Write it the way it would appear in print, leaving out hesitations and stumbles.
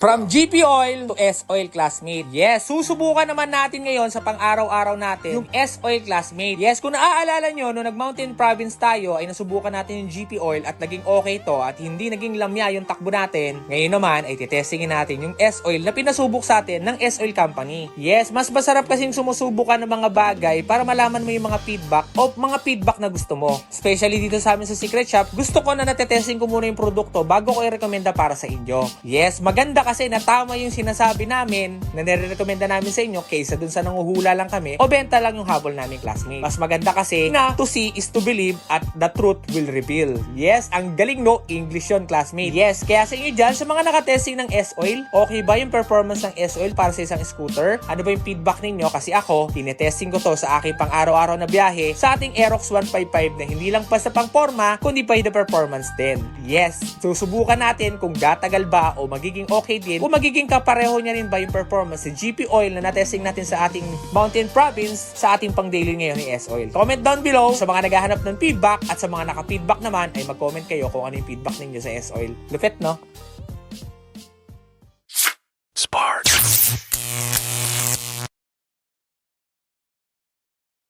From GP Oil to S-Oil Classmate. Yes, susubukan naman natin ngayon sa pang-araw-araw natin yung S-Oil Classmate. Yes, kung naaalala nyo, nung nag-Mountain Province tayo, ay nasubukan natin yung GP Oil at naging okay to at hindi naging lamya yung takbo natin. Ngayon naman ay titestingin natin yung S-Oil na pinasubok sa atin ng S-Oil Company. Yes, mas masarap kasing sumusubukan ng mga bagay para malaman mo yung mga feedback o mga feedback na gusto mo. Especially dito sa amin sa Secret Shop, gusto ko na natetesting ko muna yung produkto bago ko i-recommenda para sa inyo. Yes, maganda kasi na tama yung sinasabi namin na nire-recommenda namin sa inyo kaysa dun sa nanguhula lang kami o benta lang yung habol namin classmate. Mas maganda kasi na to see is to believe at the truth will reveal. Yes, ang galing no, English yun classmate. Yes, kaya sa inyo dyan, sa mga nakatesting ng S-Oil, okay ba yung performance ng S-Oil para sa isang scooter? Ano ba yung feedback ninyo? Kasi ako, tinetesting ko to sa aking pang araw-araw na biyahe sa ating Aerox 155 na hindi lang basta pang forma, kundi pa yung performance din. Yes, susubukan natin kung gatagal ba o magiging okay din kung magiging kapareho niya rin ba yung performance sa GP Oil na natesting natin sa ating Mountain Province sa ating pang-daily ngayon ni S-Oil. Comment down below sa mga naghahanap ng feedback at sa mga naka-feedback naman ay mag-comment kayo kung ano yung feedback ninyo sa S-Oil. Lupit, no?